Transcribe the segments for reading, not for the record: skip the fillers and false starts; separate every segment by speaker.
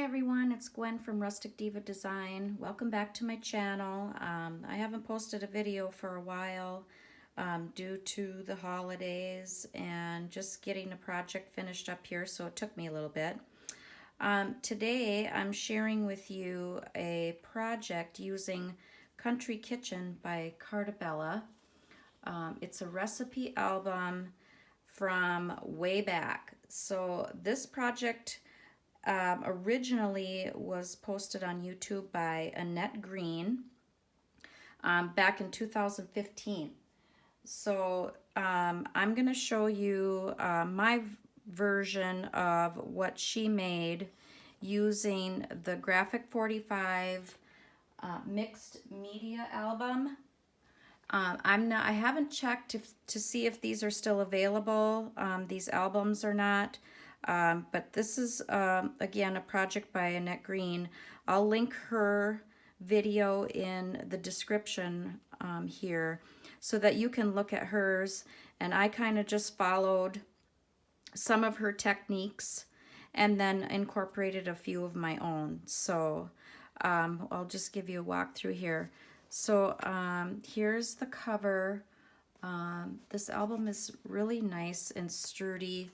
Speaker 1: everyone, it's Gwen from Rustic Diva Design. Welcome back to my channel. I haven't posted a video for a while due to the holidays and just getting a project finished up here, so it took me a little bit. Today I'm sharing with you a project using Country Kitchen by Cartabella. It's a recipe album from way back. So this project originally was posted on YouTube by Annette Green back in 2015. So I'm going to show you my version of what she made using the Graphic45 mixed media album. I haven't checked to see if these are still available, these albums or not. But this is, again, a project by Annette Green. I'll link her video in the description here so that you can look at hers. And I kind of just followed some of her techniques and then incorporated a few of my own. So I'll just give you a walkthrough here. So here's the cover. This album is really nice and sturdy.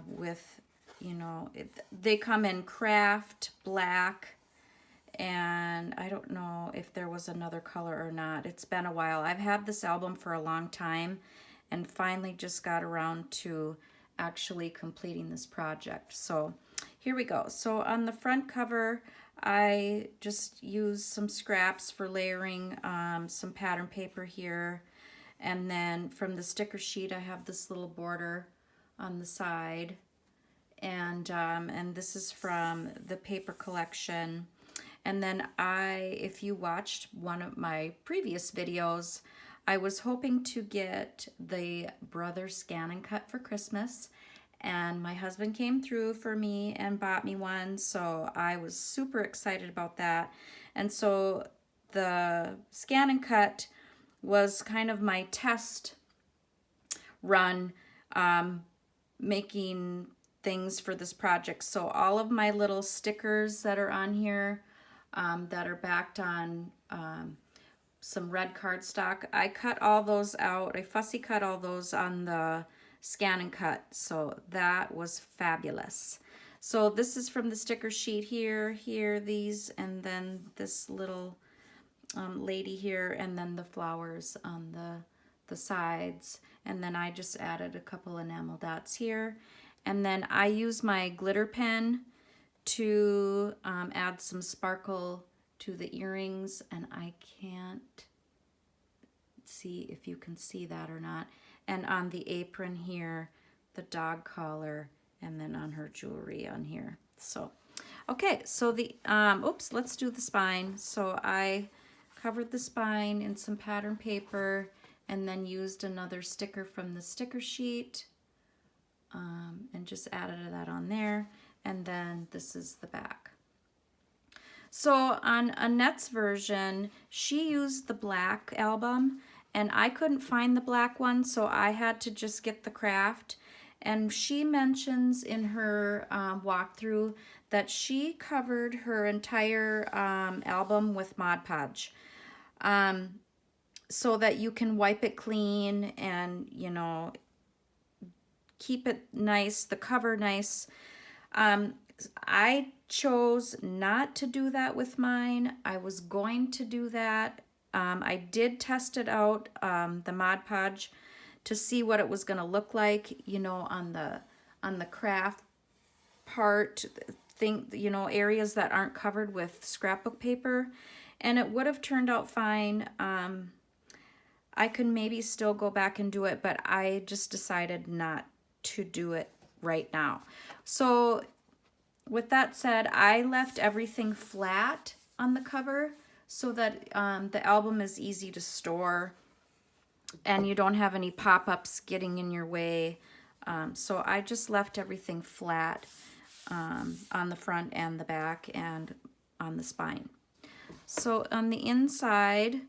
Speaker 1: With, you know, they come in craft, black, and I don't know if there was another color or not. It's been a while. I've had this album for a long time and finally just got around to actually completing this project. So here we go. So on the front cover, I just used some scraps for layering, some pattern paper here, and then from the sticker sheet I have this little border on the side, and this is from the paper collection. And then if you watched one of my previous videos, I was hoping to get the Brother Scan and Cut for Christmas, and my husband came through for me and bought me one, so I was super excited about that. And so the Scan and Cut was kind of my test run, making things for this project. So all of my little stickers that are on here that are backed on some red cardstock, I cut all those out. I fussy cut all those on the Scan and Cut. So that was fabulous. So this is from the sticker sheet here, these, and then this little lady here, and then the flowers on the sides. And then I just added a couple enamel dots here. And then I use my glitter pen to add some sparkle to the earrings. And I can't see if you can see that or not. And on the apron here, the dog collar, and then on her jewelry on here. So, okay, so let's do the spine. So I covered the spine in some pattern paper, and then used another sticker from the sticker sheet and just added that on there. And then this is the back. So on Annette's version, she used the black album, and I couldn't find the black one, so I had to just get the craft. And she mentions in her walkthrough that she covered her entire album with Mod Podge. So that you can wipe it clean and, you know, keep it nice, the cover nice. I chose not to do that with mine. I was going to do that. I did test it out, the Mod Podge, to see what it was going to look like, you know, on the craft part, you know, areas that aren't covered with scrapbook paper, and it would have turned out fine. I could maybe still go back and do it, but I just decided not to do it right now. So with that said, I left everything flat on the cover so that the album is easy to store and you don't have any pop-ups getting in your way. So I just left everything flat on the front and the back and on the spine. So on the inside,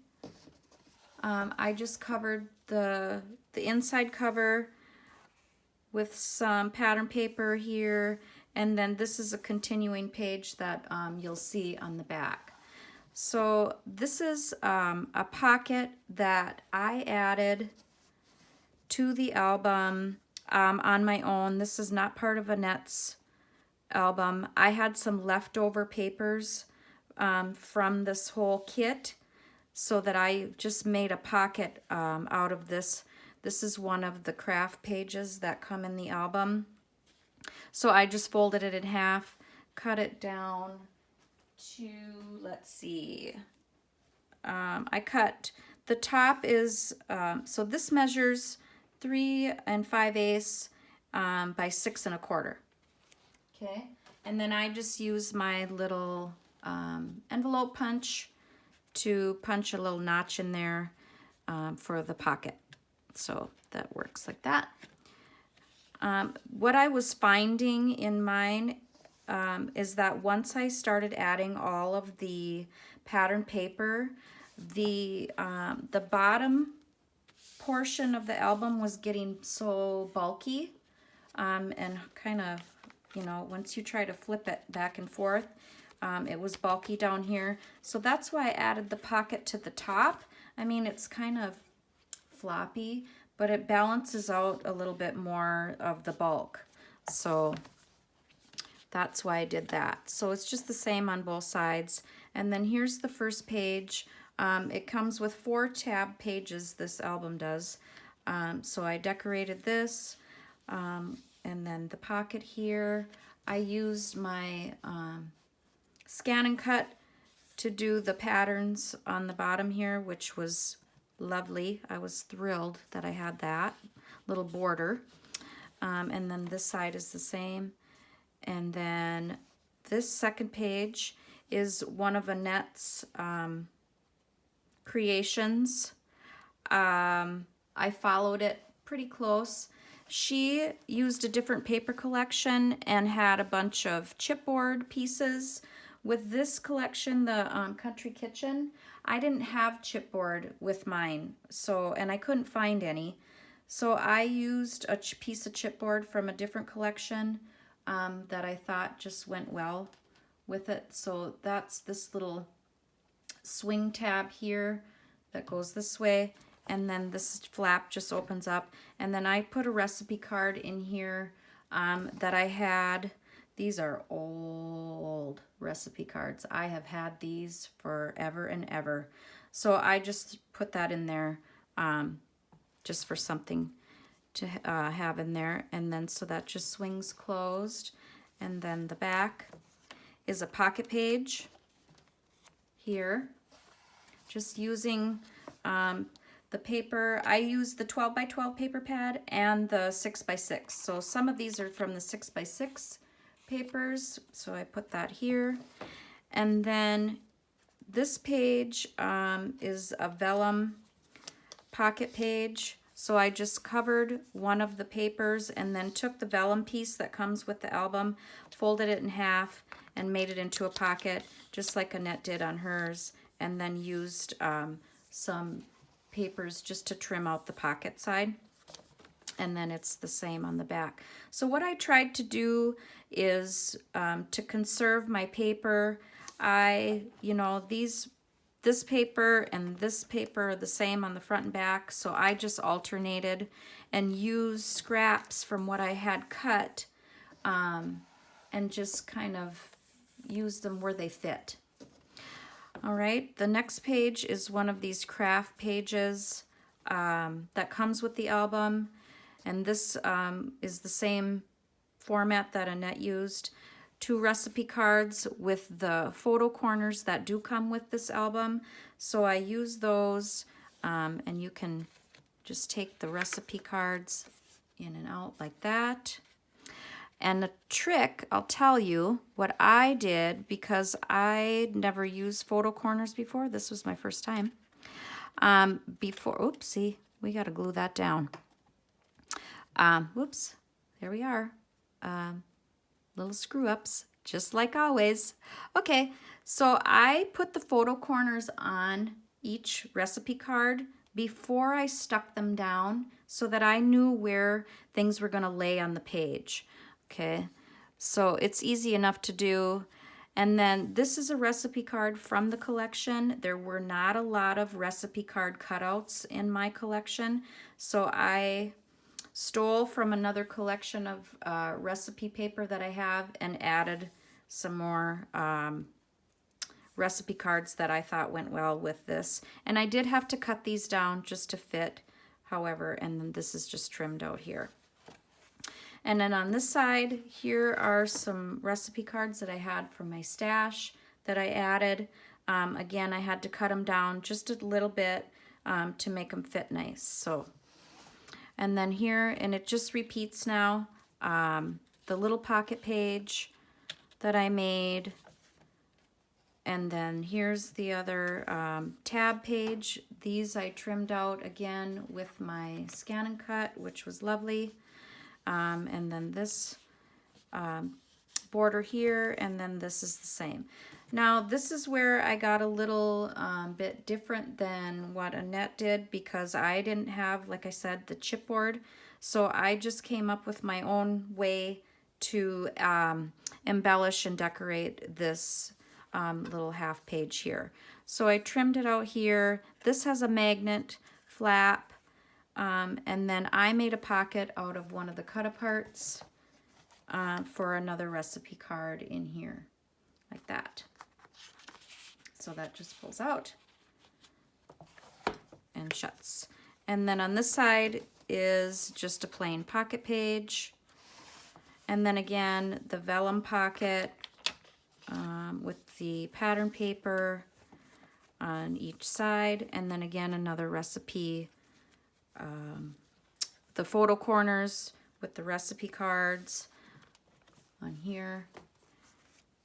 Speaker 1: I just covered the inside cover with some pattern paper here, And then this is a continuing page that you'll see on the back. So this is a pocket that I added to the album on my own. This is not part of Annette's album. I had some leftover papers from this whole kit, so that I just made a pocket out of this. This is one of the craft pages that come in the album. So I just folded it in half, cut it down to, let's see, I cut, the top is, so this measures 3 5/8 by 6 1/4. Okay, and then I just use my little envelope punch to punch a little notch in there for the pocket. So that works like that. What I was finding in mine is that once I started adding all of the pattern paper, the bottom portion of the album was getting so bulky and kind of, you know, once you try to flip it back and forth, it was bulky down here. So that's why I added the pocket to the top. I mean, it's kind of floppy, but it balances out a little bit more of the bulk. So that's why I did that. So it's just the same on both sides. And then here's the first page. It comes with 4 tab pages, this album does. So I decorated this. And then the pocket here, I used my scan and cut to do the patterns on the bottom here, which was lovely. I was thrilled that I had that little border. And then this side is the same. And then this second page is one of Annette's creations. I followed it pretty close. She used a different paper collection and had a bunch of chipboard pieces. With this collection, the Country Kitchen, I didn't have chipboard with mine, so, and I couldn't find any. So I used a piece of chipboard from a different collection that I thought just went well with it. So that's this little swing tab here that goes this way, and then this flap just opens up. And then I put a recipe card in here that I had. These are old recipe cards. I have had these forever and ever. So I just put that in there just for something to have in there. And then so that just swings closed. And then the back is a pocket page here. Just using the paper. I use the 12 by 12 paper pad and the 6 by 6. So some of these are from the 6 by 6 papers, so I put that here. And then this page is a vellum pocket page. So I just covered one of the papers and then took the vellum piece that comes with the album, folded it in half, and made it into a pocket, just like Annette did on hers, and then used some papers just to trim out the pocket side. And then it's the same on the back. So what I tried to do is to conserve my paper. You know, this paper and this paper are the same on the front and back, so I just alternated and used scraps from what I had cut and just kind of use them where they fit. All right, the next page is one of these craft pages that comes with the album. And this is the same format that Annette used. 2 recipe cards with the photo corners that do come with this album. So I use those, and you can just take the recipe cards in and out like that. And the trick, I'll tell you, what I did, because I never used photo corners before. This was my first time. Oopsie, we got to glue that down. Whoops, there we are. Little screw ups, just like always. Okay, so I put the photo corners on each recipe card before I stuck them down so that I knew where things were going to lay on the page. Okay, So it's easy enough to do. And then this is a recipe card from the collection. There were not a lot of recipe card cutouts in my collection, so I stole from another collection of recipe paper that I have and added some more recipe cards that I thought went well with this. And I did have to cut these down just to fit, however, and then this is just trimmed out here. And then on this side, here are some recipe cards that I had from my stash that I added. Again, I had to cut them down just a little bit to make them fit nice. So, and then here, and it just repeats now, the little pocket page that I made. And then here's the other tab page. These I trimmed out again with my Scan and Cut, which was lovely. And then this border here, and then this is the same. Now this is where I got a little bit different than what Annette did, because I didn't have, like I said, the chipboard. So I just came up with my own way to embellish and decorate this little half page here. So I trimmed it out here. This has a magnet flap. And then I made a pocket out of one of the cut-aparts for another recipe card in here, like that. So that just pulls out and shuts. And then on this side is just a plain pocket page. And then again, the vellum pocket with the pattern paper on each side. And then again, another recipe the photo corners with the recipe cards on here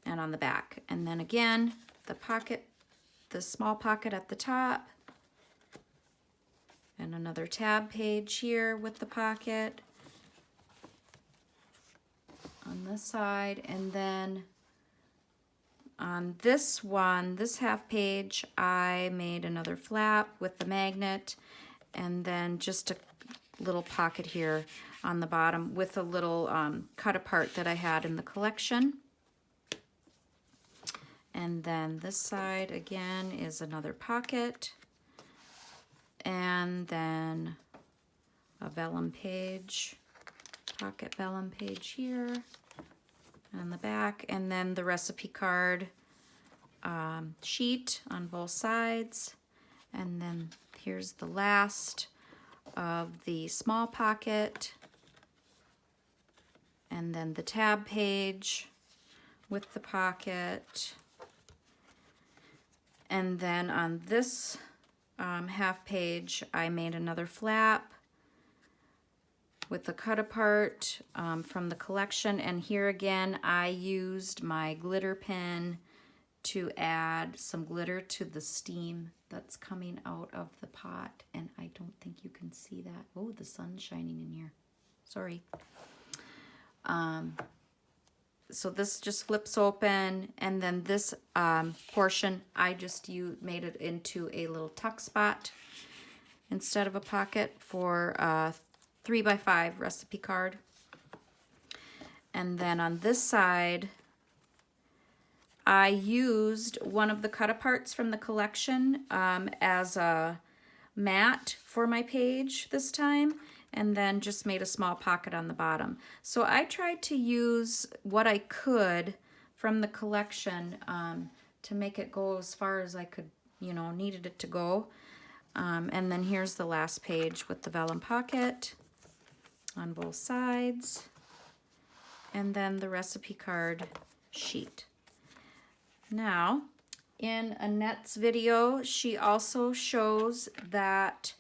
Speaker 1: and on the back. And then again, the pocket, the small pocket at the top, and another tab page here with the pocket on this side. And then on this one, this half page, I made another flap with the magnet, and then just a little pocket here on the bottom with a little cut apart that I had in the collection. And then this side again is another pocket, and then a vellum page, pocket vellum page here on the back, and then the recipe card sheet on both sides. And then here's the last of the small pocket, and then the tab page with the pocket. And then on this half page, I made another flap with the cut apart from the collection. And here again, I used my glitter pen to add some glitter to the steam that's coming out of the pot. And I don't think you can see that. Oh, the sun's shining in here. Sorry. So this just flips open, and then this portion, I just made it into a little tuck spot instead of a pocket for a 3x5 recipe card. And then on this side, I used one of the cut-aparts from the collection as a mat for my page this time, and then just made a small pocket on the bottom. So I tried to use what I could from the collection to make it go as far as I could, needed it to go. And then here's the last page with the vellum pocket on both sides, and then the recipe card sheet. Now, in Annette's video, she also shows that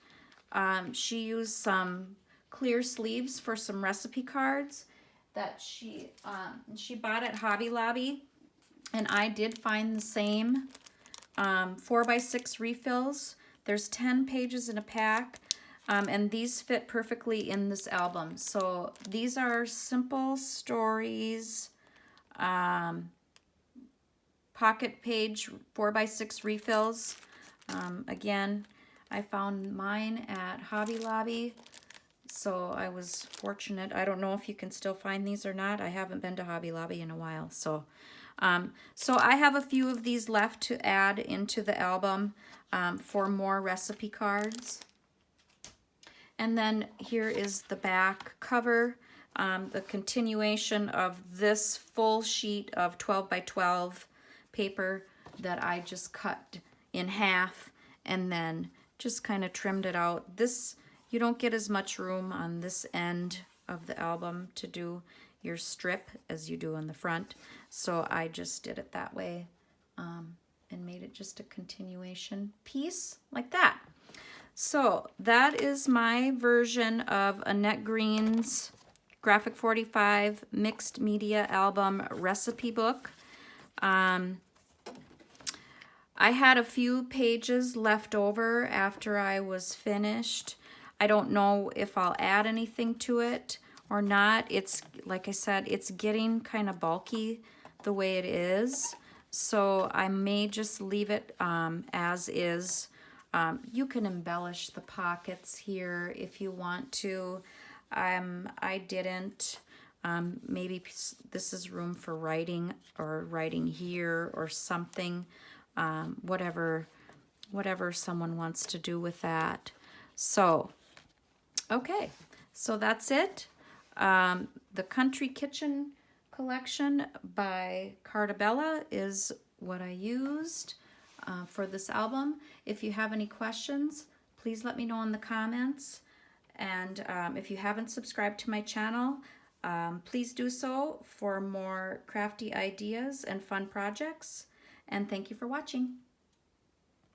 Speaker 1: she used some clear sleeves for some recipe cards that she bought at Hobby Lobby, and I did find the same 4x6 refills. There's 10 pages in a pack, and these fit perfectly in this album. So these are Simple Stories pocket page 4x6 refills. Again, I found mine at Hobby Lobby. So I was fortunate. I don't know if you can still find these or not. I haven't been to Hobby Lobby in a while. So I have a few of these left to add into the album for more recipe cards. And then here is the back cover, the continuation of this full sheet of 12 by 12 paper that I just cut in half and then just kind of trimmed it out. This, you don't get as much room on this end of the album to do your strip as you do on the front. So I just did it that way and made it just a continuation piece like that. So that is my version of Annette Green's Graphic45 Mixed Media Album Recipe Book. I had a few pages left over after I was finished. I don't know if I'll add anything to it or not. It's, like I said, it's getting kind of bulky the way it is. So I may just leave it as is. You can embellish the pockets here if you want to. I didn't. Maybe this is room for writing or writing here or something. Whatever someone wants to do with that. So, okay. So that's it. The Country Kitchen collection by Cartabella is what I used for this album. If you have any questions, please let me know in the comments. And if you haven't subscribed to my channel, please do so for more crafty ideas and fun projects. And thank you for watching.